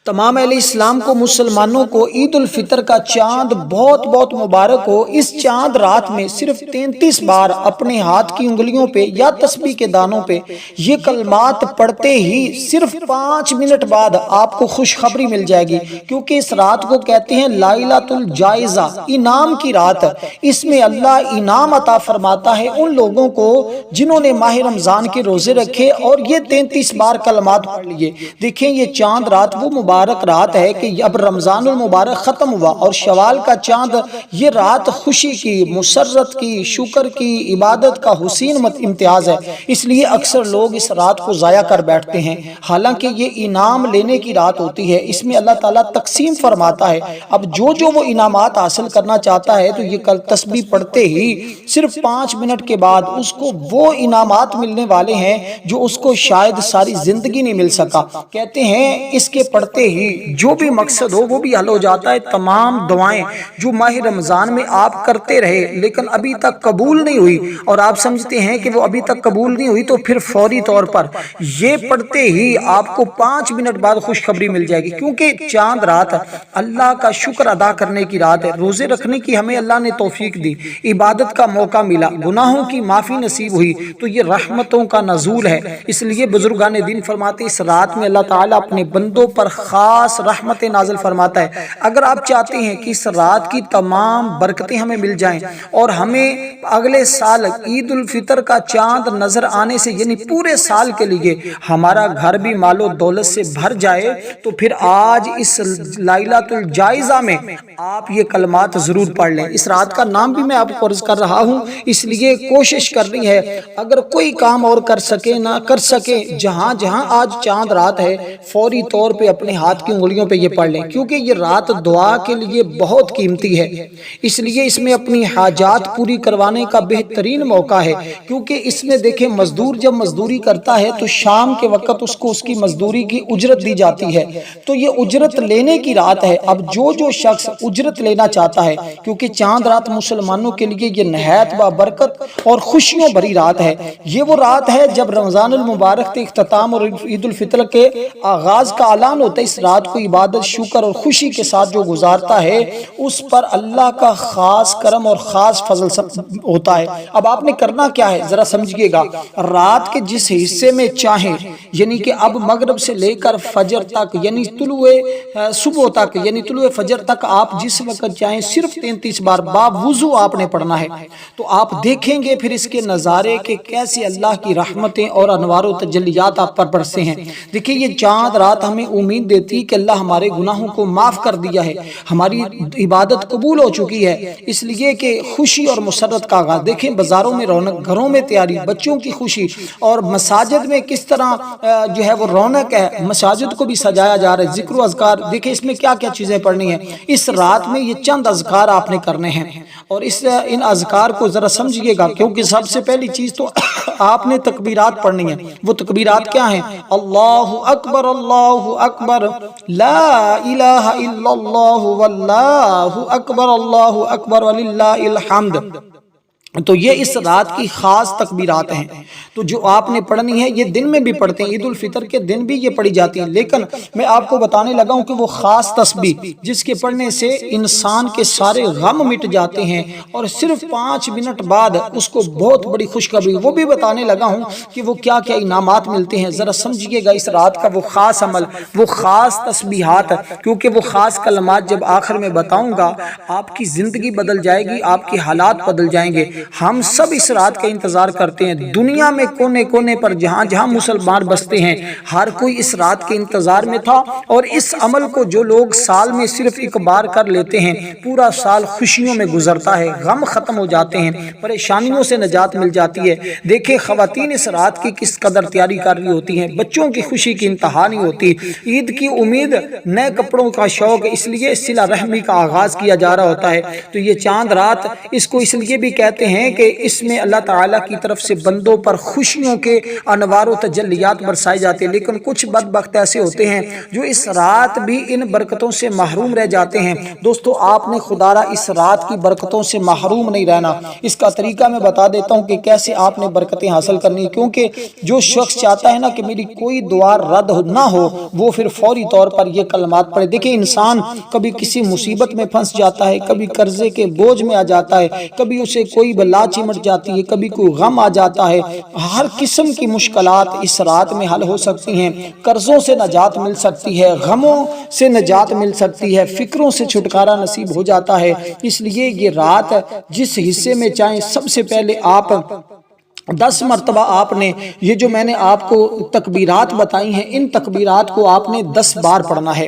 تمام اہل اسلام کو، مسلمانوں کو عید الفطر کا چاند بہت بہت مبارک ہو۔ اس چاند رات میں صرف 33 بار اپنے ہاتھ کی انگلیوں پہ یا تسبیح کے دانوں پہ یہ کلمات پڑھتے ہی صرف 5 منٹ بعد آپ کو خوشخبری مل جائے گی، کیونکہ اس رات کو کہتے ہیں لائلۃ الجائزہ، انعام کی رات۔ اس میں اللہ انعام عطا فرماتا ہے ان لوگوں کو جنہوں نے ماہ رمضان کے روزے رکھے اور یہ 33 بار کلمات پڑھ لیے۔ دیکھیں یہ چاند رات وہ مبارک رات ہے کہ اب رمضان المبارک ختم ہوا اور شوال کا چاند، یہ رات خوشی کی، مسرت کی، شکر کی، عبادت کا حسین امتیاز ہے۔ اس لیے اکثر لوگ اس رات کو ضائع کر بیٹھتے ہیں، حالانکہ یہ انعام لینے کی رات ہوتی ہے۔ اس میں اللہ تعالیٰ تقسیم فرماتا ہے۔ اب جو وہ انعامات حاصل کرنا چاہتا ہے تو یہ تسبیح پڑھتے ہی صرف 5 منٹ کے بعد اس کو وہ انعامات ملنے والے ہیں جو اس کو شاید ساری زندگی نہیں مل سکا۔ کہتے ہیں اس کے پڑھتے ہی جو بھی مقصد ہو وہ بھی حل ہو جاتا ہے۔ تمام دعائیں جو ماہ رمضان میں آپ کرتے رہے لیکن ابھی تک قبول نہیں ہوئی اور آپ سمجھتے ہیں کہ وہ ابھی تک قبول نہیں ہوئی، تو پھر فوری طور پر یہ پڑھتے ہی آپ کو 5 منٹ بعد خوشخبری مل جائے گی، کیونکہ چاند رات اللہ کا شکر ادا کرنے کی رات ہے۔ روزے رکھنے کی ہمیں اللہ نے توفیق دی، عبادت کا موقع ملا، گناہوں کی معافی نصیب ہوئی، تو یہ رحمتوں کا نزول ہے۔ اس لیے بزرگان دین فرماتے اس رات میں اللہ تعالیٰ اپنے بندوں پر خاص رحمت نازل فرماتا ہے۔ اگر آپ چاہتے ہیں کہ اس رات کی تمام برکتیں ہمیں مل جائیں اور ہمیں اگلے سال عید الفطر کا چاند نظر آنے سے یعنی پورے سال کے لیے ہمارا گھر بھی مال و دولت سے بھر جائے، تو پھر آج اس لائلۃ الجائزہ میں آپ یہ کلمات ضرور پڑھ لیں۔ اس رات کا نام بھی میں آپ کو عرض کر رہا ہوں، اس لیے کوشش کرنی ہے اگر کوئی کام اور کر سکے نہ کر سکے، جہاں جہاں آج چاند رات ہے فوری طور پہ اپنے ہاتھ کی انگلیوں پہ یہ پڑھ لیں، کیونکہ یہ رات دعا کے لیے بہت قیمتی ہے۔ اس لیے اس میں اپنی حاجات پوری کروانے کا بہترین موقع ہے، کیونکہ اس میں دیکھیں مزدور جب مزدوری کرتا ہے تو شام کے وقت اس کو اس کی مزدوری کی اجرت دی جاتی ہے، تو یہ اجرت لینے کی رات ہے۔ اب جو شخص اجرت لینا چاہتا ہے، کیونکہ چاند رات مسلمانوں کے لیے یہ نہایت بابرکت اور خوشیوں بھری رات ہے۔ یہ وہ رات ہے جب رمضان المبارک کے اختتام اور عید الفطر کے آغاز کا اعلان ہوتا ہے۔ اس رات کو عبادت، شکر اور خوشی کے ساتھ جو گزارتا ہے اس پر اللہ کا خاص کرم اور خاص فضل ہوتا ہے۔ اب آپ نے کرنا کیا ہے ذرا سمجھیے گا، رات کے جس حصے میں چاہیں، یعنی کہ اب مغرب سے لے کر فجر تک یعنی طلوع صبح تک یعنی طلوع فجر تک آپ جس وقت چاہیں صرف 33 بار باوضو آپ نے پڑھنا ہے، تو آپ دیکھیں گے پھر اس کے نظارے کہ کیسے اللہ کی رحمتیں اور انوار و تجلیات آپ پر برسے ہیں۔ دیکھیں یہ چاند رات ہمیں امید دیتی کہ اللہ ہمارے گناہوں کو معاف کر دیا ہے، ہماری عبادت قبول ہو چکی ہے، اس لیے کہ خوشی اور مسرت کا آغاز۔ دیکھیں بازاروں میں رونق، گھروں میں تیاری، بچوں کی خوشی، اور مساجد میں کس طرح جو ہے وہ رونق ہے، مساجد کو بھی سجایا جا رہا ہے، ذکر و اذکار۔ دیکھیں اس میں کیا کیا چیزیں پڑھنی ہیں، اس رات میں یہ چند اذکار آپ نے کرنے ہیں، اور ان اذکار کو ذرا سمجھیے گا، کیونکہ سب سے پہلی چیز تو آپ نے تکبیرات پڑھنی ہیں۔ وہ تکبیرات کیا ہیں؟ اللہ اکبر، لا الہ الا اللہ، واللہ اکبر وللہ الحمد۔ تو یہ اس رات کی خاص تکبیرات ہیں، تو جو آپ نے پڑھنی ہے یہ دن میں بھی پڑھتے ہیں، عید الفطر کے دن بھی یہ پڑھی جاتی ہیں، لیکن میں آپ کو بتانے لگا ہوں کہ وہ خاص تسبیح جس کے پڑھنے سے انسان کے سارے غم مٹ جاتے ہیں اور صرف 5 منٹ بعد اس کو بہت بڑی خوشخبری، وہ بھی بتانے لگا ہوں کہ وہ کیا کیا انعامات ملتے ہیں۔ ذرا سمجھیے گا اس رات کا وہ خاص عمل، وہ خاص تسبیحات، کیونکہ وہ خاص کلمات جب آخر میں بتاؤں گا آپ کی زندگی بدل جائے گی، آپ کے حالات بدل جائیں گے۔ ہم سب اس رات کا انتظار کرتے ہیں، دنیا میں کونے کونے پر جہاں جہاں مسلمان بستے ہیں ہر کوئی اس رات کے انتظار میں تھا، اور اس عمل کو جو لوگ سال میں صرف ایک بار کر لیتے ہیں پورا سال خوشیوں میں گزرتا ہے، غم ختم ہو جاتے ہیں، پریشانیوں سے نجات مل جاتی ہے۔ دیکھیں خواتین اس رات کی کس قدر تیاری کر رہی ہوتی ہیں، بچوں کی خوشی کی انتہا نہیں ہوتی، عید کی امید، نئے کپڑوں کا شوق، اس لیے صلہ رحمی کا آغاز کیا جا رہا ہوتا ہے۔ تو یہ چاند رات اس کو اس لیے بھی کہتے ہیں کہ اس میں اللہ تعالیٰ کی طرف سے بندوں پر خوشیوں کے انوار و تجلیات برسائے جاتے ہیں، لیکن کچھ بدبخت ایسے ہوتے ہیں جو اس رات بھی ان برکتوں سے محروم رہ جاتے ہیں۔ دوستو آپ نے خدا را اس رات کی برکتوں سے محروم نہیں رہنا۔ اس کا طریقہ میں بتا دیتا ہوں کہ کیسے آپ نے برکتیں حاصل کرنی، کیونکہ جو شخص چاہتا ہے نا کہ میری کوئی دعا رد نہ ہو، وہ پھر فوری طور پر یہ کلمات پڑھے۔ دیکھیں انسان کبھی کسی مصیبت میں پھنس جاتا ہے، کبھی قرضے کے بوجھ میں آ جاتا ہے، کبھی اسے کوئی بلا چمٹ جاتی ہے، کبھی کوئی غم آ جاتا ہے۔ ہر قسم کی مشکلات اس رات میں حل ہو سکتی ہیں، قرضوں سے نجات مل سکتی ہے، غموں سے نجات مل سکتی ہے، فکروں سے چھٹکارا نصیب ہو جاتا ہے۔ اس لیے یہ رات جس حصے میں چاہیں سب سے پہلے آپ 10 مرتبہ آپ نے یہ جو میں نے آپ کو تکبیرات بتائی ہیں، ان تکبیرات کو آپ نے 10 بار پڑھنا ہے۔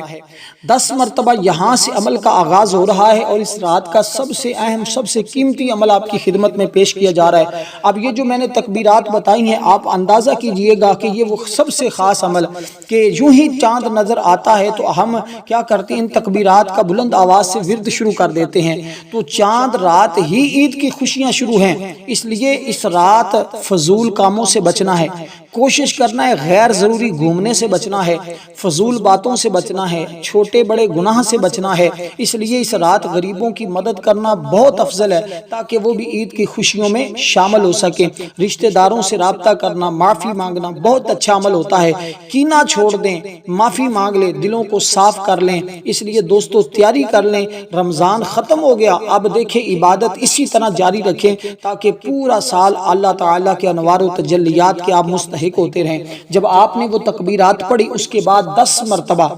10 مرتبہ یہاں سے عمل کا آغاز ہو رہا ہے، اور اس رات کا سب سے اہم سب سے قیمتی عمل آپ کی خدمت میں پیش کیا جا رہا ہے۔ اب یہ جو میں نے تکبیرات بتائی ہیں، آپ اندازہ کیجئے گا کہ یہ وہ سب سے خاص عمل کہ یوں ہی چاند نظر آتا ہے تو ہم کیا کرتے ہیں، ان تکبیرات کا بلند آواز سے ورد شروع کر دیتے ہیں، تو چاند رات ہی عید کی خوشیاں شروع ہیں۔ اس لیے اس رات فضول کاموں سے بچنا ہے، کوشش کرنا ہے غیر ضروری گھومنے سے بچنا ہے، فضول باتوں سے بچنا ہے، چھوٹے بڑے گناہ سے بچنا ہے۔ اس لیے اس رات غریبوں کی مدد کرنا بہت افضل ہے، تاکہ وہ بھی عید کی خوشیوں میں شامل ہو سکیں۔ رشتہ داروں سے رابطہ کرنا، معافی مانگنا بہت اچھا عمل ہوتا ہے۔ کینہ چھوڑ دیں، معافی مانگ لیں، دلوں کو صاف کر لیں۔ اس لیے دوستو تیاری کر لیں، رمضان ختم ہو گیا، اب دیکھیں عبادت اسی طرح جاری رکھیں تاکہ پورا سال اللہ تعالیٰ کے انوار و تجلیات کے آپ مستحق ہوتے رہیں۔ جب آپ نے وہ تکبیرات پڑھی، اس کے بعد 10 مرتبہ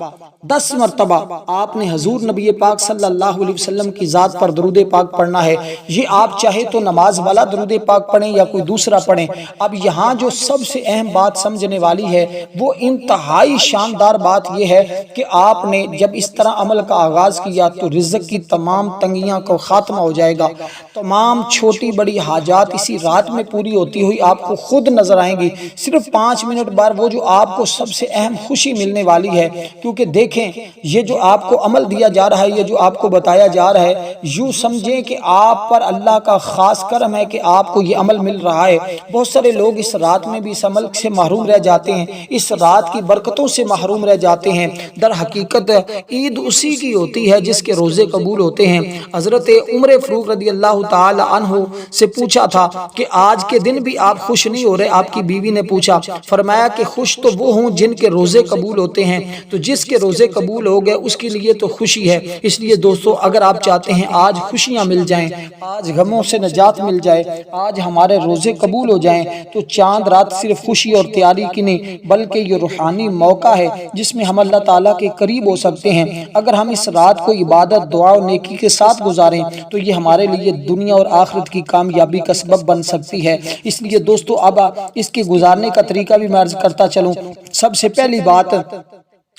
آپ نے حضور نبی پاک صلی اللہ علیہ وسلم کی ذات پر درود پاک پڑھنا ہے۔ یہ آپ چاہے تو نماز والا درود پاک پڑھیں یا کوئی دوسرا پڑھیں۔ اب یہاں جو سب سے اہم بات سمجھنے والی ہے، وہ انتہائی شاندار بات یہ ہے کہ آپ نے جب اس طرح عمل کا آغاز کیا تو رزق کی تمام تنگیاں کو خاتمہ ہو جائے گا، تمام چھوٹی بڑی حاجات اسی رات میں پوری ہوتی ہوئی آپ کو خود نظر آئیں گی۔ صرف 5 منٹ بعد وہ جو آپ کو سب سے اہم خوشی ملنے والی ہے، کیونکہ دیکھیں یہ جو آپ کو عمل دیا جا رہا ہے، یہ جو آپ کو بتایا جا رہا ہے، یوں سمجھیں کہ آپ پر اللہ کا خاص کرم ہے کہ آپ کو یہ عمل مل رہا ہے۔ بہت سارے لوگ اس رات میں بھی اس عمل سے محروم رہ جاتے ہیں، اس رات کی برکتوں سے محروم رہ جاتے ہیں۔ در حقیقت عید اسی کی ہوتی ہے جس کے روزے قبول ہوتے ہیں۔ حضرت عمر فاروق رضی اللہ تعالی عنہ سے پوچھا تھا کہ آج کے دن بھی آپ خوش نہیں ہو رہے؟ آپ کی بیوی نے پوچھا، فرمایا کہ خوش تو وہ ہوں جن کے روزے قبول ہوتے ہیں، تو جس کے روزے قبول ہو گئے اس کے لیے تو خوشی ہے۔ اس لیے دوستو اگر آپ چاہتے ہیں آج خوشیاں مل جائیں، آج غموں سے نجات مل جائے، آج ہمارے روزے قبول ہو جائیں، تو چاند رات صرف خوشی اور تیاری کی نہیں بلکہ یہ روحانی موقع ہے جس میں ہم اللہ تعالیٰ کے قریب ہو سکتے ہیں۔ اگر ہم اس رات کو عبادت، دعا اور نیکی کے ساتھ گزاریں تو یہ ہمارے لیے دنیا اور آخرت کی کامیابی کا سبب بن سکتی ہے۔ اس لیے دوستو اب اس کے گزارنے کا طریقہ بھی میں عرض کرتا چلوں۔ سب سے پہلی بات،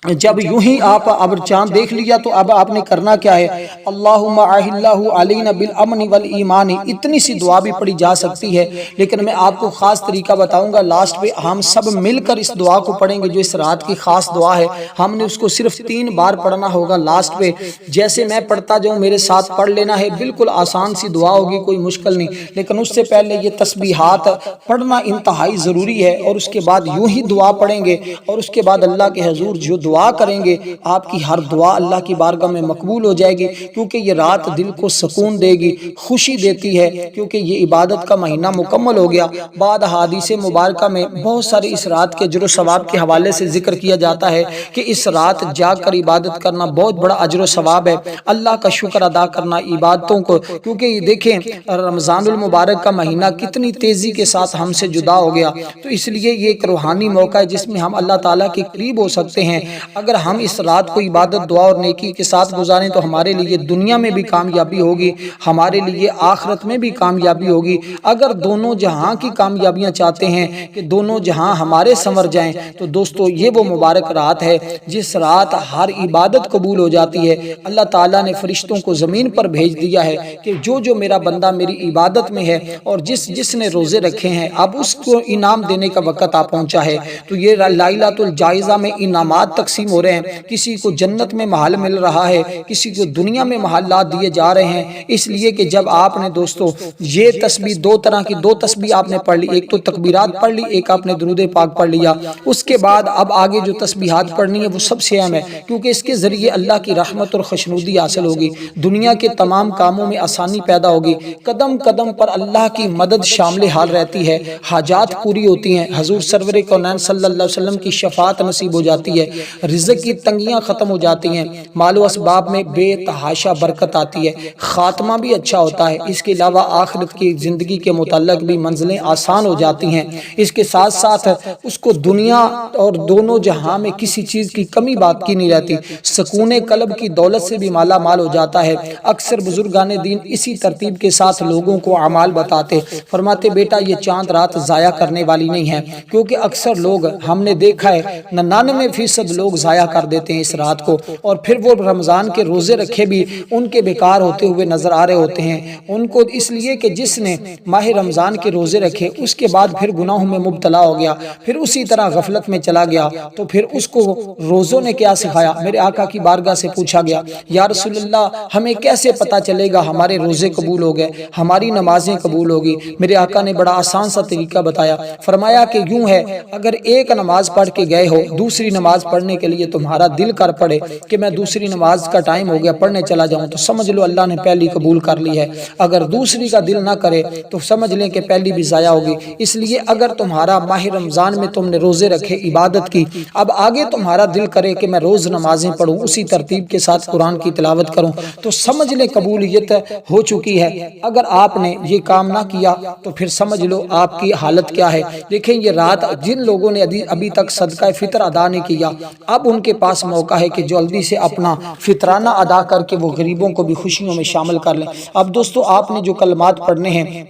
جب یوں ہی آپ اب چاند دیکھ لیا تو اب آپ نے کرنا کیا ہے؟ اللہم اہلہ علینا بالامن والایمان، اتنی سی دعا بھی پڑھی جا سکتی ہے، لیکن میں آپ کو خاص طریقہ بتاؤں گا۔ لاسٹ پہ ہم سب مل کر اس دعا کو پڑھیں گے جو اس رات کی خاص دعا ہے۔ ہم نے اس کو صرف 3 بار پڑھنا ہوگا لاسٹ پہ۔ جیسے میں پڑھتا جاؤں میرے ساتھ پڑھ لینا ہے، بالکل آسان سی دعا ہوگی، کوئی مشکل نہیں، لیکن اس سے پہلے یہ تسبیحات پڑھنا انتہائی ضروری ہے، اور اس کے بعد یوں ہی دعا پڑھیں گے، اور اس کے بعد اللہ کے حضور جو دعا کریں گے آپ کی ہر دعا اللہ کی بارگاہ میں مقبول ہو جائے گی، کیونکہ یہ رات دل کو سکون دے گی، خوشی دیتی ہے، کیونکہ یہ عبادت کا مہینہ مکمل ہو گیا۔ بعد حدیث مبارکہ میں بہت ساری اس رات کے اجر و ثواب کے حوالے سے ذکر کیا جاتا ہے کہ اس رات جاگ کر عبادت کرنا بہت بڑا اجر و ثواب ہے۔ اللہ کا شکر ادا کرنا عبادتوں کو، کیونکہ یہ دیکھیں رمضان المبارک کا مہینہ کتنی تیزی کے ساتھ ہم سے جدا ہو گیا، تو اس لیے یہ ایک روحانی موقع ہے جس میں ہم اللہ تعالیٰ کے قریب ہو سکتے ہیں۔ اگر ہم اس رات کو عبادت، دعا اور نیکی کے ساتھ گزاریں تو ہمارے لیے دنیا میں بھی کامیابی ہوگی، ہمارے لیے آخرت میں بھی کامیابی ہوگی۔ اگر دونوں جہاں کی کامیابیاں چاہتے ہیں کہ دونوں جہاں ہمارے سنور جائیں، تو دوستو یہ وہ مبارک رات ہے جس رات ہر عبادت قبول ہو جاتی ہے۔ اللہ تعالیٰ نے فرشتوں کو زمین پر بھیج دیا ہے کہ جو میرا بندہ میری عبادت میں ہے اور جس نے روزے رکھے ہیں، اب اس کو انعام دینے کا وقت آ پہنچا ہے۔ تو یہ لائلۃ الجائزہ میں انعامات تقسیم ہو رہے ہیں، کسی کو جنت میں محل مل رہا ہے، کسی کو دنیا میں محلات دیے جا رہے ہیں، اس لیے کہ جب آپ نے دوستو یہ تسبیح دو طرح کی دو تسبیح آپ نے پڑھ لی، ایک تو تکبیرات پڑھ لی، ایک آپ نے درود پاک پڑھ لیا، اس کے بعد اب آگے جو تسبیحات پڑھنی ہے وہ سب سے اہم ہے، کیونکہ اس کے ذریعے اللہ کی رحمت اور خوشنودی حاصل ہوگی، دنیا کے تمام کاموں میں آسانی پیدا ہوگی، قدم قدم پر اللہ کی مدد شامل حال رہتی ہے، حاجات پوری ہوتی ہیں، حضور سرور کونین صلی اللہ علیہ وسلم کی شفاعت نصیب ہو جاتی ہے، رزق کی تنگیاں ختم ہو جاتی ہیں، مال و اسباب میں بے تحاشا برکت آتی ہے، خاتمہ بھی اچھا ہوتا ہے، اس کے علاوہ آخرت کی زندگی کے متعلق بھی منزلیں آسان ہو جاتی ہیں، اس کے ساتھ ساتھ اس کو دنیا اور دونوں جہاں میں کسی چیز کی کمی بات کی نہیں رہتی، سکون قلب کی دولت سے بھی مالا مال ہو جاتا ہے۔ اکثر بزرگان دین اسی ترتیب کے ساتھ لوگوں کو اعمال بتاتے، فرماتے بیٹا یہ چاند رات ضائع کرنے والی نہیں ہے، کیونکہ اکثر لوگ ہم نے دیکھا ہے 99% لوگ ضائع کر دیتے ہیں اس رات کو، اور پھر وہ رمضان کے روزے رکھے بھی ان کے بیکار ہوتے ہوئے نظر آ رہے ہوتے ہیں ان کو، اس لیے کہ جس نے ماہ رمضان کے روزے رکھے اس کے بعد پھر گناہوں میں مبتلا ہو گیا، پھر اسی طرح غفلت میں چلا گیا، تو پھر اس کو روزوں نے کیا سکھایا؟ میرے آقا کی بارگاہ سے پوچھا گیا یا رسول اللہ ہمیں کیسے پتا چلے گا ہمارے روزے قبول ہو گئے، ہماری نمازیں قبول ہوگی؟ میرے آقا نے بڑا آسان سا طریقہ بتایا، فرمایا کہ یوں ہے اگر ایک نماز پڑھ کے گئے ہو، دوسری نماز پڑھنے کے لیے تمہارا دل کر پڑے کہ میں دوسری نماز کا ٹائم ہو گیا پڑھنے چلا جاؤں، تو سمجھ لو اللہ نے پہلی قبول کر لی ہے، اگر دوسری کا دل نہ کرے تو سمجھ لیں کہ پہلی بھی ضائع ہوگی۔ اس لیے اگر تمہارا ماہ رمضان میں تم نے روزے رکھے، عبادت کی، اب آگے تمہارا دل کرے کہ میں روز نمازیں پڑھوں، اسی ترتیب کے ساتھ قرآن کی تلاوت کروں، تو سمجھ لیں قبولیت ہو چکی ہے۔ اگر آپ نے یہ کام نہ کیا تو پھر سمجھ لو آپ کی حالت کیا ہے۔ دیکھیں یہ رات جن لوگوں نے ابھی تک صدقہ فطر ادا نہیں کیا، اب ان کے پاس موقع ہے کہ جلدی سے اپنا فطرانہ ادا کر کے وہ غریبوں کو بھی خوشیوں میں شامل کر لیں۔ اب دوستو آپ نے جو کلمات پڑھنے ہیں،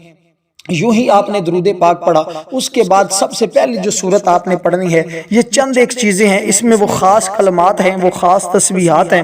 یوں ہی آپ نے درود پاک پڑھا، اس کے بعد سب سے پہلی جو سورت آپ نے پڑھنی ہے، یہ چند ایک چیزیں ہیں، اس میں وہ خاص کلمات ہیں، وہ خاص تسبیحات ہیں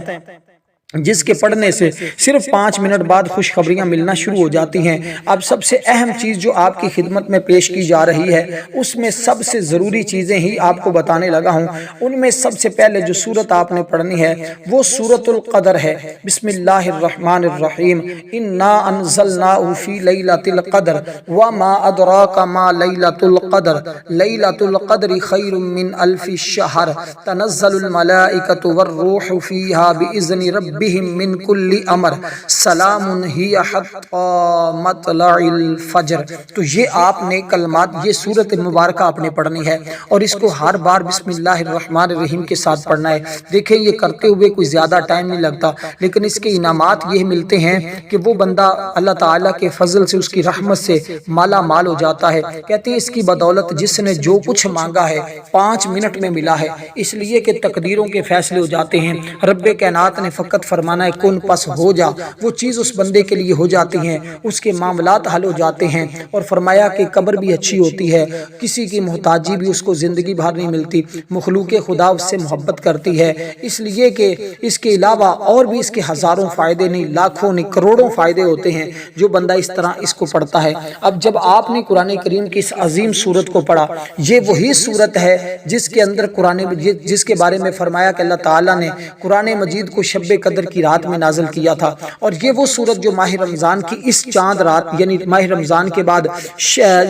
جس کے پڑھنے سے صرف 5 منٹ بعد خوشخبریاں ملنا شروع ہو جاتی ہیں۔ اب سب سے اہم چیز جو آپ کی خدمت میں پیش کی جا رہی ہے، اس میں سب سے ضروری چیزیں ہی آپ کو بتانے لگا ہوں۔ ان میں سب سے پہلے جو سورت آپ نے پڑھنی ہے وہ سورۃ القدر ہے۔ بسم اللہ الرحمن الرحیم، انا انزلناہ فی لیلۃ القدر وما ادراک ما لیلۃ القدر، لیلۃ القدر خیر من الف شہر، تنزل الملائکۃ والروح فیہا باذن ربہم من کل امر، سلام ہی حتی مطلع الفجر۔ تو یہ آپ نے کلمات، یہ سورت مبارکہ آپ نے پڑھنی ہے، اور اس کو ہر بار بسم اللہ الرحمن الرحیم کے ساتھ پڑھنا ہے۔ دیکھیں یہ کرتے ہوئے کوئی زیادہ ٹائم نہیں لگتا، لیکن اس کے انعامات یہ ملتے ہیں کہ وہ بندہ اللہ تعالیٰ کے فضل سے، اس کی رحمت سے مالا مال ہو جاتا ہے۔ کہتے ہیں اس کی بدولت جس نے جو کچھ مانگا ہے 5 منٹ میں ملا ہے، اس لیے کہ تقدیروں کے فیصلے ہو جاتے ہیں۔ رب کائنات نے فقط فرمانا ہے کن پس ہو جا، وہ چیز اس بندے کے لیے ہو جاتی ہیں، اس کے معاملات حل ہو جاتے ہیں۔ اور فرمایا کہ قبر بھی اچھی ہوتی ہے، کسی کی محتاجی بھی اس کو زندگی بھر نہیں ملتی، مخلوق خدا اس سے محبت کرتی ہے، اس لیے کہ اس کے علاوہ اور بھی اس کے ہزاروں فائدے نہیں، لاکھوں نہیں، کروڑوں فائدے ہوتے ہیں جو بندہ اس طرح اس کو پڑھتا ہے۔ اب جب آپ نے قرآن کریم کی اس عظیم سورت کو پڑھا، یہ وہی سورت ہے جس کے اندر جس کے بارے میں فرمایا کہ اللہ تعالیٰ نے قرآن مجید کو شب قدر کی رات میں نازل کیا تھا، اور یہ وہ سورت جو ماہ رمضان کی اس چاند رات، یعنی ماہ رمضان کے بعد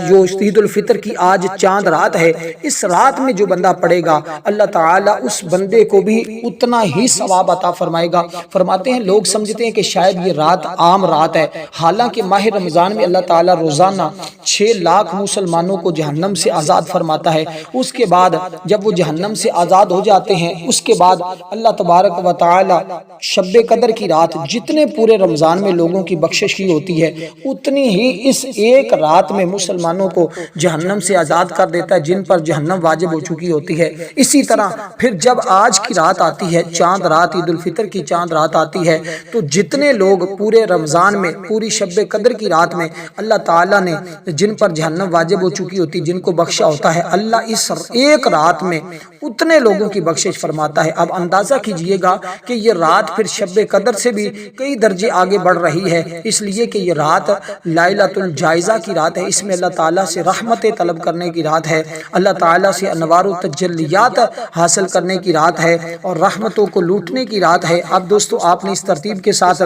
جو عید الفطر کی آج چاند رات ہے، اس رات میں جو بندہ پڑھے گا اللہ تعالیٰ اس بندے کو بھی اتنا ہی ثواب عطا فرمائے گا۔ فرماتے ہیں لوگ سمجھتے ہیں کہ شاید یہ رات عام رات ہے، حالانکہ ماہ رمضان میں اللہ تعالیٰ روزانہ 6 لاکھ مسلمانوں کو جہنم سے آزاد فرماتا ہے۔ اس کے بعد جب وہ جہنم سے آزاد ہو جاتے ہیں، اس کے بعد اللہ تبارک و تعالی شب قدر کی رات جتنے پورے رمضان میں لوگوں کی بخشش کی ہوتی ہے، اتنی ہی اس ایک رات میں مسلمانوں کو جہنم سے آزاد کر دیتا ہے جن پر جہنم واجب ہو چکی ہوتی ہے۔ اسی طرح پھر جب آج کی رات آتی ہے، چاند رات، عید الفطر کی چاند رات آتی ہے، تو جتنے لوگ پورے رمضان میں، پوری شب قدر کی رات میں اللہ تعالیٰ نے جن پر جہنم واجب ہو چکی ہوتی، جن کو بخشا ہوتا ہے، اللہ اس ایک رات میں اتنے لوگوں کی بخشش فرماتا ہے۔ اب اندازہ کیجئے گا کہ یہ رات پھر شب قدر سے بھی کئی درجے آگے بڑھ رہی ہے، اس لیے کہ یہ رات لائلۃ الجائزہ کی رات ہے۔ اس میں اللہ تعالیٰ سے رحمت طلب کرنے کی رات ہے، اللہ تعالیٰ سے انوار و تجلیات حاصل کرنے کی رات ہے اور رحمتوں کو لوٹنے کی رات ہے۔ اب دوستو آپ نے اس ترتیب کے ساتھ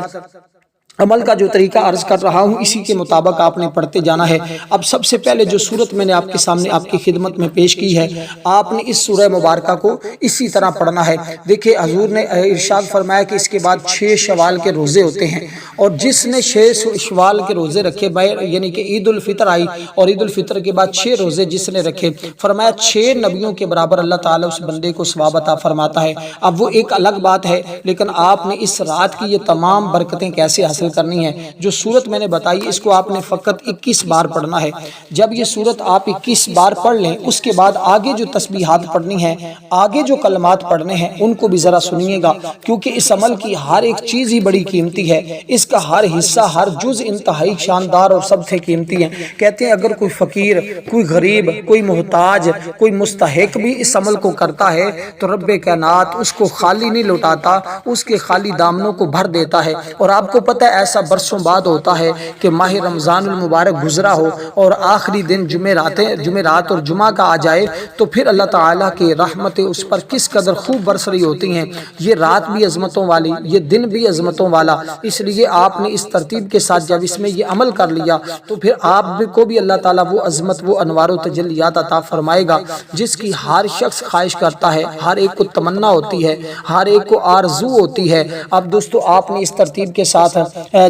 عمل کا جو طریقہ عرض کر رہا ہوں اسی کے مطابق آپ نے پڑھتے جانا ہے۔ اب سب سے پہلے جو صورت میں نے آپ کے سامنے آپ کی خدمت میں پیش کی ہے، آپ نے اس سورہ مبارکہ کو اسی طرح پڑھنا ہے۔ دیکھیں حضور نے ارشاد فرمایا کہ اس کے بعد 6 شوال کے روزے ہوتے ہیں، اور جس نے 6 شوال کے روزے رکھے، یعنی کہ عید الفطر آئی اور عید الفطر کے بعد 6 روزے جس نے رکھے، فرمایا 6 نبیوں کے برابر اللہ تعالیٰ اس بندے کو ثواب عطا فرماتا ہے۔ اب وہ ایک الگ بات ہے، لیکن آپ نے اس رات کی یہ تمام برکتیں کیسے حاصل کرنی ہے؟ جو سورت میں نے بتائی اس کو آپ نے فقط 21 بار پڑھنا ہے۔ جب یہ سورت آپ 21 بار پڑھ لیں، اس کے بعد آگے جو تسبیحات پڑھنی ہیں، آگے جو کلمات پڑھنے ہیں، ان کو بھی ذرا سنیے گا، کیونکہ اس عمل کی ہر ایک چیز ہی بڑی قیمتی ہے، اس کا ہر حصہ، ہر جز انتہائی شاندار اور سب سے قیمتی ہے۔ کہتے ہیں اگر کوئی فقیر، کوئی غریب، کوئی محتاج، کوئی مستحق بھی اس عمل کو کرتا ہے تو رب کائنات اس کو خالی نہیں لوٹاتا، اس کے خالی دامنوں کو بھر دیتا ہے۔ اور آپ کو پتہ ہے ایسا برسوں بعد ہوتا ہے کہ ماہ رمضان المبارک گزرا ہو اور آخری دن جمعرات اور جمعہ کا آ جائے تو پھر اللہ تعالیٰ کی رحمتیں اس پر کس قدر خوب برس رہی ہوتی ہیں۔ یہ رات بھی عظمتوں والی، یہ دن بھی عظمتوں والا، اس لیے آپ نے اس ترتیب کے ساتھ جب اس میں یہ عمل کر لیا تو پھر آپ کو بھی اللہ تعالیٰ وہ عظمت، وہ انوار و تجلیات عطا فرمائے گا جس کی ہر شخص خواہش کرتا ہے، ہر ایک کو تمنا ہوتی ہے، ہر ایک کو آرزو ہوتی ہے۔ اب دوستو آپ نے اس ترتیب کے ساتھ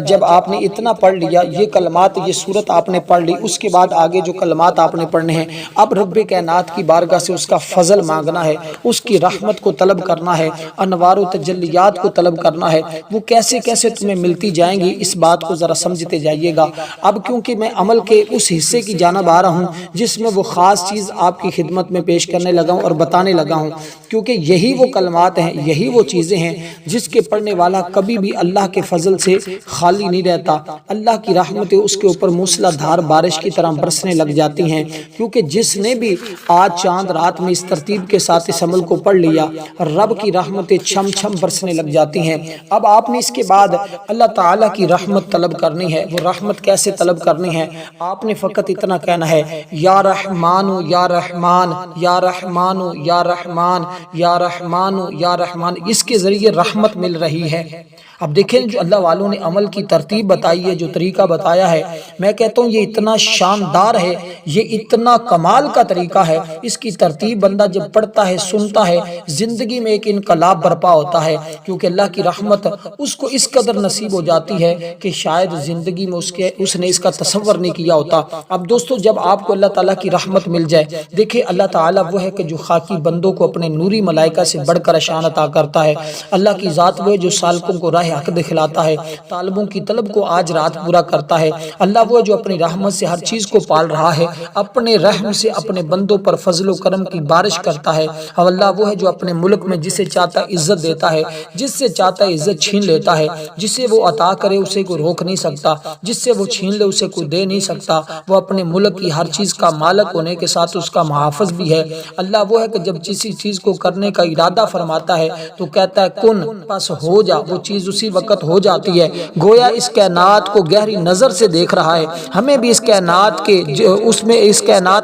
جب آپ نے اتنا پڑھ لیا، یہ کلمات، یہ سورت آپ نے پڑھ لی، اس کے بعد آگے جو کلمات آپ نے پڑھنے ہیں، اب رب کائنات کی بارگاہ سے اس کا فضل مانگنا ہے، اس کی رحمت کو طلب کرنا ہے، انوار و تجلیات کو طلب کرنا ہے۔ وہ کیسے کیسے تمہیں ملتی جائیں گی، اس بات کو ذرا سمجھتے جائیے گا۔ اب کیونکہ میں عمل کے اس حصے کی جانب آ رہا ہوں جس میں وہ خاص چیز آپ کی خدمت میں پیش کرنے لگا ہوں اور بتانے لگا ہوں، کیونکہ یہی وہ کلمات ہیں، یہی وہ چیزیں ہیں جس کے پڑھنے والا کبھی بھی اللہ کے فضل سے خالی نہیں رہتا۔ اللہ کی رحمتیں اس کے اوپر موسلا دھار بارش کی طرح برسنے لگ جاتی ہیں، کیونکہ جس نے بھی آج چاند رات میں اس ترتیب کے ساتھ اس عمل کو پڑھ لیا، رب کی رحمتیں چھم چھم برسنے لگ جاتی ہیں۔ اب آپ نے اس کے بعد اللہ تعالیٰ کی رحمت طلب کرنی ہے۔ وہ رحمت کیسے طلب کرنی ہے؟ آپ نے فقط اتنا کہنا ہے، یا رحمان یا رحمان یا رحمان یا رحمان یا رحمان یا رحمان، اس کے ذریعے رحمت مل رہی ہے۔ اب دیکھیں جو اللہ والوں نے عمل کی ترتیب بتائی ہے، جو طریقہ بتایا ہے، میں کہتا ہوں یہ اتنا شاندار ہے، یہ اتنا کمال کا طریقہ ہے۔ اس کی ترتیب بندہ جب پڑھتا ہے، سنتا ہے، زندگی میں ایک انقلاب برپا ہوتا ہے، کیونکہ اللہ کی رحمت اس کو اس قدر نصیب ہو جاتی ہے کہ شاید زندگی میں اس نے اس کا تصور نہیں کیا ہوتا۔ اب دوستو جب آپ کو اللہ تعالیٰ کی رحمت مل جائے، دیکھیں اللہ تعالیٰ وہ ہے کہ جو خاکی بندوں کو اپنے نوری ملائکہ سے بڑھ کر اشان عطا کرتا ہے۔ اللہ کی ذات وہ ہے جو سالکوں کو راہ حق دکھلاتا ہے، طالبوں کی طلب کو آج رات پورا کرتا ہے۔ اللہ وہ ہے جو اپنی رحمت سے ہر چیز کو پال رہا ہے، اپنے رحم سے اپنے بندوں پر فضل و کرم کی بارش کرتا ہے۔ اور اللہ وہ ہے جو اپنے ملک میں جسے چاہتا ہے عزت دیتا ہے، جس سے چاہتا ہے عزت چھین لیتا ہے، جسے وہ عطا کرے اسے کوئی روک نہیں سکتا، جس سے وہ چھین لے اسے کوئی دے نہیں سکتا۔ وہ اپنے ملک کی ہر چیز کا مالک ہونے کے ساتھ اس کا محافظ بھی ہے۔ اللہ وہ ہے کہ جب کسی چیز کو کرنے کا ارادہ فرماتا ہے تو کہتا ہے کن، بس ہو جا، وہ چیز اسی وقت ہو جاتی ہے۔ گویا اس کائنات کو گہری نظر سے دیکھ رہا ہے، ہمیں بھی اس کائنات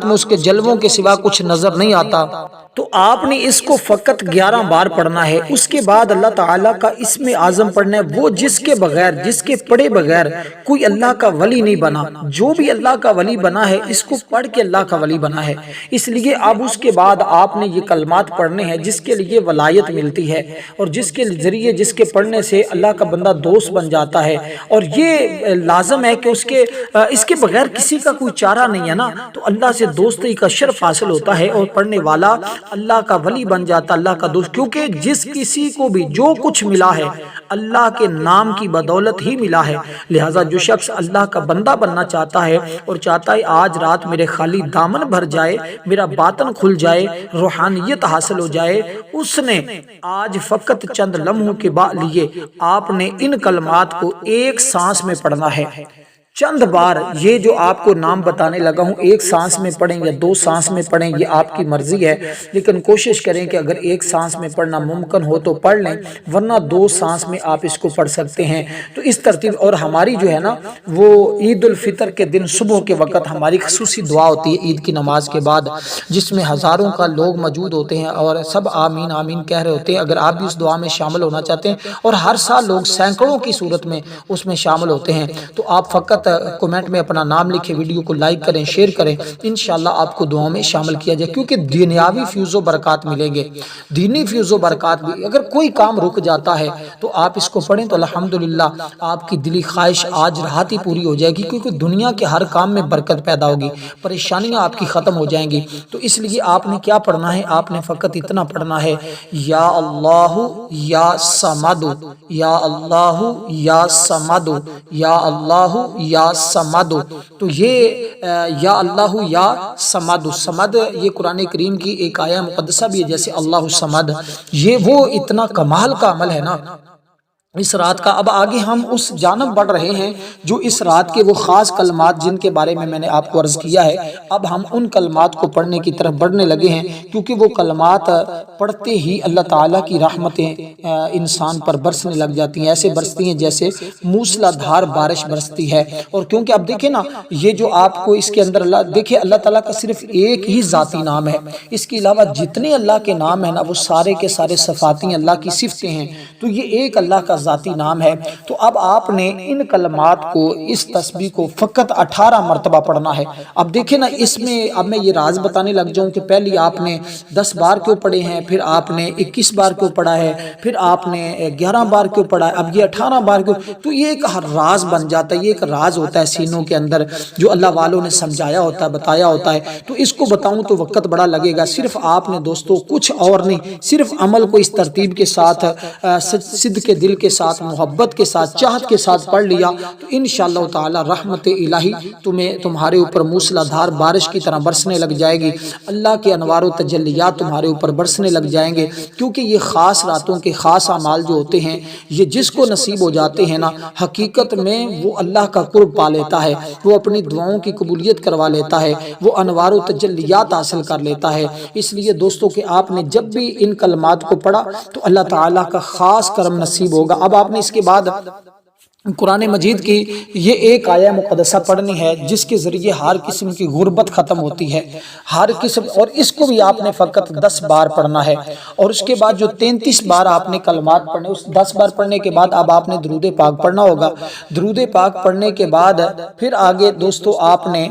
میں اس کے جلووں کے سوا کچھ نظر نہیں آتا۔ تو آپ نے اس کو فقط 11 بار پڑھنا ہے۔ اس کے بعد اللہ تعالیٰ کا اسم اعظم پڑھنا ہے، وہ جس کے بغیر، جس کے پڑھے بغیر کوئی اللہ کا ولی نہیں بنا۔ جو بھی اللہ کا ولی بنا ہے اس کو پڑھ کے اللہ کا ولی بنا ہے۔ اس لیے اب اس کے بعد آپ نے یہ کلمات پڑھنے ہیں جس کے لیے ولایت ملتی ہے، اور جس کے ذریعے، جس کے پڑھنے سے اللہ کا بندہ دوست بن جاتا ہے۔ اور یہ لازم ہے کہ اس کے بغیر کسی کا کوئی چارہ نہیں ہے نا، تو اللہ سے دوستی کا شرف حاصل ہوتا ہے اور پڑھنے والا اللہ کا ولی بن جاتا، اللہ کا دوست۔ کیونکہ جس کسی کو بھی جو کچھ ملا ہے اللہ کے نام کی بدولت ہی ملا ہے۔ لہٰذا جو شخص اللہ کا بندہ بننا چاہتا ہے اور چاہتا ہے آج رات میرے خالی دامن بھر جائے، میرا باطن کھل جائے، روحانیت حاصل ہو جائے، اس نے آج فقط چند لمحوں کے لیے آپ نے ان کلمات کو ایک سانس میں پڑھنا ہے۔ چند بار یہ جو آپ کو نام بتانے لگا ہوں، ایک سانس میں پڑھیں یا 2 سانس میں پڑھیں، یہ آپ کی مرضی ہے، لیکن کوشش کریں کہ اگر ایک سانس میں پڑھنا ممکن ہو تو پڑھ لیں، ورنہ 2 سانس میں آپ اس کو پڑھ سکتے ہیں۔ تو اس ترتیب، اور ہماری جو ہے نا وہ عید الفطر کے دن صبح کے وقت ہماری خصوصی دعا ہوتی ہے عید کی نماز کے بعد، جس میں ہزاروں کا لوگ موجود ہوتے ہیں اور سب آمین آمین کہہ رہے ہوتے ہیں۔ اگر آپ بھی اس دعا میں شامل ہونا چاہتے ہیں، اور ہر سال لوگ سینکڑوں کی صورت میں اس میں شامل ہوتے ہیں، تو آپ فقط کمنٹ میں اپنا نام لکھیں، ویڈیو کو لائک کریں، شیئر کریں، انشاءاللہ آپ کو دعاؤں میں شامل کیا جائے، کیونکہ دنیاوی فیض و برکات ملیں گے، دینی فیض و برکات بھی۔ اگر کوئی کام رک جاتا ہے تو آپ اس کو پڑھیں تو الحمدللہ آپ کی دلی خواہش آج رات ہی پوری ہو جائے گی، کیونکہ دنیا کے ہر کام میں برکت پیدا ہوگی، پریشانیاں آپ کی ختم ہو جائیں گی۔ تو اس لیے آپ نے کیا پڑھنا ہے؟ آپ نے فقط اتنا پڑھنا ہے، یا اللہ یا صمد، یا اللہ یا صمد، یا اللہ یا صمد۔ تو یہ یا اللہ یا صمد، صمد یہ قرآن کریم کی ایک آیہ مقدسہ بھی ہے، جیسے اللہ صمد، یہ وہ اتنا کمال کا عمل ہے نا اس رات کا۔ اب آگے ہم اس جانب بڑھ رہے ہیں جو اس رات کے وہ خاص کلمات جن کے بارے میں نے آپ کو عرض کیا ہے، اب ہم ان کلمات کو پڑھنے کی طرف بڑھنے لگے ہیں، کیونکہ وہ کلمات پڑھتے ہی اللہ تعالیٰ کی رحمتیں انسان پر برسنے لگ جاتی ہیں، ایسے برستی ہیں جیسے موسلا دھار بارش برستی ہے۔ اور کیونکہ اب دیکھیں نا، یہ جو آپ کو اس کے اندر دیکھیں اللہ تعالیٰ کا صرف ایک ہی ذاتی نام ہے، اس کے علاوہ جتنے اللہ کے نام ہیں نا وہ سارے کے سارے صفاتی اللہ کی صفتیں ہیں، تو یہ ایک اللہ کا ذاتی نام ہے۔ تو اب آپ نے ان کلمات کو، اس تسبیح کو فقط 18 مرتبہ پڑھنا ہے۔ اب دیکھیں نا، اس میں اب میں یہ راز بتانے لگ جاؤں کہ پہلی آپ نے 10 بار کیوں پڑھے ہیں، پھر آپ نے 21 بار کیوں پڑھا ہے، پھر آپ نے 11 بار کیوں پڑھا ہے، اب یہ 18 بار کیوں، تو یہ ایک راز بن جاتا ہے، یہ ایک راز ہوتا ہے سینوں کے اندر جو اللہ والوں نے سمجھایا ہوتا ہے، بتایا ہوتا ہے۔ تو اس کو بتاؤں تو وقت بڑا لگے گا، صرف آپ نے دوستو کچھ اور نہیں، صرف عمل کو اس ترتیب کے ساتھ، صدق کے دل کے ساتھ، محبت کے ساتھ، چاہت کے ساتھ پڑھ لیا تو انشاءاللہ تعالی رحمت الہی تمہارے اوپر موسلا دھار بارش کی طرح برسنے لگ جائے گی، اللہ کے انوار و تجلیات تمہارے اوپر برسنے لگ جائیں گے، کیونکہ یہ خاص راتوں کے خاص اعمال جو ہوتے ہیں یہ جس کو نصیب ہو جاتے ہیں نا، حقیقت میں وہ اللہ کا قرب پا لیتا ہے، وہ اپنی دعاؤں کی قبولیت کروا لیتا ہے، وہ انوار و تجلیات حاصل کر لیتا ہے۔ اس لیے دوستو کہ آپ نے جب بھی ان کلمات کو پڑھا تو اللہ تعالیٰ کا خاص کرم نصیب ہوگا۔ اب آپ نے اس کے بعد قرآن مجید کی یہ ایک آیہ مقدسہ پڑھنی ہے جس کے ذریعے ہر قسم کی غربت ختم ہوتی ہے، ہر قسم، اور اس کو بھی آپ نے فقط 10 بار پڑھنا ہے۔ اور اس کے بعد جو 33 بار آپ نے کلمات پڑھنے، اس 10 بار پڑھنے کے بعد اب آپ نے درود پاک پڑھنا ہوگا۔ درود پاک پڑھنے کے بعد پھر آگے دوستو آپ نے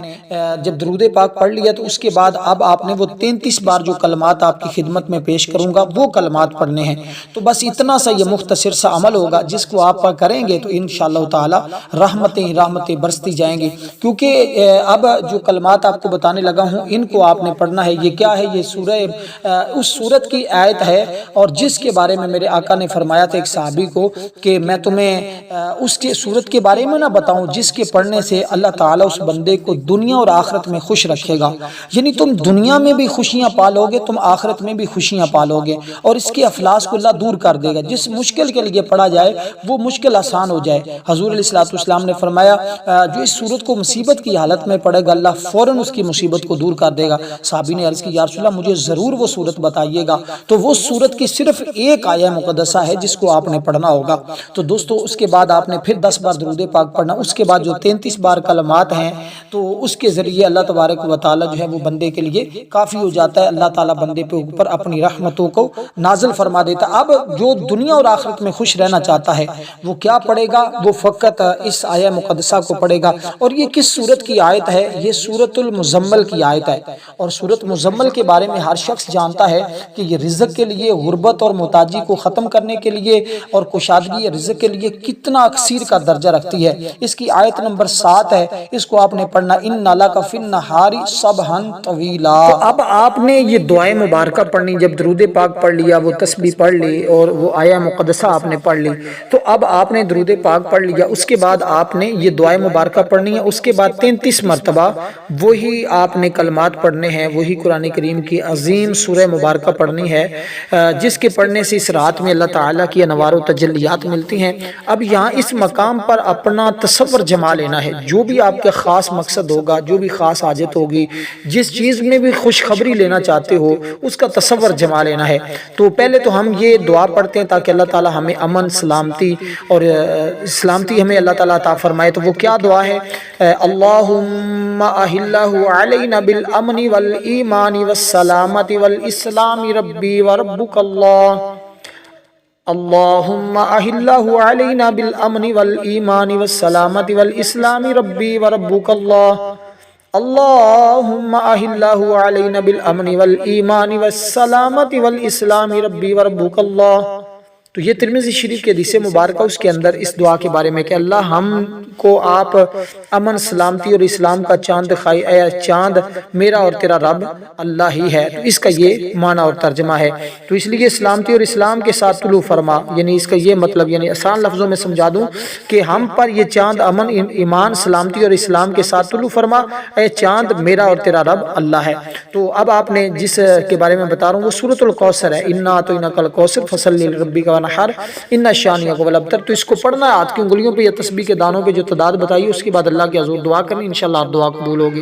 جب درود پاک پڑھ لیا تو اس کے بعد اب آپ نے وہ 33 بار جو کلمات آپ کی خدمت میں پیش کروں گا وہ کلمات پڑھنے ہیں۔ تو بس اتنا سا یہ مختصر سا عمل ہوگا جس کو آپ کریں گے تو انشاءاللہ تعالی رحمتیں برستی جائیں گی، کیونکہ اب جو کلمات آپ کو بتانے لگا ہوں ان کو آپ نے پڑھنا ہے۔ یہ کیا ہے؟ یہ سورہ اس سورت کی آیت ہے، اور جس کے بارے میں میرے آقا نے فرمایا تھا ایک صحابی کو کہ میں تمہیں اس کے سورت کے بارے میں نہ بتاؤں جس کے پڑھنے سے اللہ تعالیٰ اس بندے کو دنیا اور آخرت میں خوش رکھے گا، یعنی تم دنیا میں بھی خوشیاں پالو گے، تم آخرت میں بھی خوشیاں پالو گے، اور اس کے افلاس کو اللہ دور کر دے گا۔ جس مشکل کے لیے پڑھا جائے وہ مشکل آسان ہو جائے۔ حضور علیہ السلام نے فرمایا جو اس سورت کو مصیبت کی حالت میں پڑھے گا اللہ فوراً اس کی مصیبت کو دور کر دے گا۔ صحابی نے عرض کی یا رسول اللہ مجھے ضرور وہ سورت بتائیے گا۔ تو وہ سورت کی صرف ایک آیہ مقدسہ ہے جس کو آپ نے پڑھنا ہوگا۔ تو دوستو اس کے بعد آپ نے پھر 10 بار درود پاک پڑھنا، اس کے بعد جو 33 بار کلمات ہیں تو اس کے ذریعے اللہ تبارک و تعالی جو ہے وہ بندے کے لیے کافی ہو جاتا ہے، اللہ تعالیٰ بندے پہ اوپر اپنی رحمتوں کو نازل فرما دیتا ہے۔ اب جو دنیا اور آخرت میں خوش رہنا چاہتا ہے وہ کیا پڑھے گا؟ وہ فقط اس آیہ مقدسہ کو پڑھے گا۔ اور یہ کس سورت کی آیت ہے؟ یہ سورۃ المزمل کی آیت ہے، اور سورۃ مزمل کے بارے میں ہر شخص جانتا ہے کہ یہ رزق کے لیے، غربت اور محتاجی کو ختم کرنے کے لیے اور کشادگی رزق کے لیے کتنا اکثیر کا درجہ رکھتی ہے۔ اس کی آیت نمبر 7 ہے، اس کو آپ نے پڑھنا ان لک فی النہار سبحا طویلا۔ تو اب آپ نے یہ دعائیں مبارکہ پڑھنی، جب درود پاک پڑھ لیا، وہ تسبیح پڑھ لی اور وہ آیہ مقدسہ آپ نے پڑھ لی، تو اب آپ نے درود پاک پڑھ لیا، اس کے بعد آپ نے یہ دعائے مبارکہ پڑھنی ہے، اس کے بعد 33 مرتبہ وہی آپ نے کلمات پڑھنے ہیں، وہی قرآن کریم کی عظیم سورہ مبارکہ پڑھنی ہے، جس کے پڑھنے سے اس رات میں اللہ تعالیٰ کی انوار و تجلیات ملتی ہیں۔ اب یہاں اس مقام پر اپنا تصور جما لینا ہے، جو بھی آپ کا خاص مقصد ہوگا، جو بھی خاص حاجت ہوگی، جس چیز میں بھی خوشخبری لینا چاہتے ہو، اس کا تصور جما لینا ہے۔ تو پہلے تو ہم یہ دعا پڑھتے ہیں تاکہ اللہ تعالیٰ ہمیں امن، سلامتی اور سلامتی ہمیں اللہ تعالیٰ عطا فرمائے۔ تو وہ کیا دعا ہے؟ اللہم اہلہ علینا بالامن والایمان والسلامت والاسلام ربی وربک اللہ۔ اللہم اہلہ علینا بالامن والایمان والسلامت والاسلام ربی وربک اللہ۔ اللہم اہلہ علینا بالامن والایمان والسلامت والاسلام ربی وربک اللہ۔ تو یہ ترمذی شریف کے حدیث مبارکہ، اس کے اندر اس دعا کے بارے میں کہ اللہ ہم کو آپ امن، سلامتی اور اسلام کا چاند دکھائی، اے چاند میرا اور تیرا رب اللہ ہی ہے۔ تو اس کا یہ معنی اور ترجمہ ہے۔ تو اس لیے سلامتی اور اسلام کے ساتھ طلوع فرما، یعنی اس کا یہ مطلب، یعنی آسان لفظوں میں سمجھا دوں کہ ہم پر یہ چاند امن، ایمان، سلامتی اور اسلام کے ساتھ طلوع فرما، اے چاند میرا اور تیرا رب اللہ ہے۔ تو اب آپ نے جس کے بارے میں بتا رہا ہوں وہ سورۃ الکوثر ہے، انا اعطیناک الکوثر فصلی لربک وانحر ان شانئک هو الابتر۔ تو اس کو پڑھنا ہے ہاتھ کی انگلیوں پہ یا تسبیح کے دانوں پہ جو تعداد بتائی، اس کے بعد اللہ کے حضور دعا کرنی، انشاءاللہ آپ دعا قبول ہوگی۔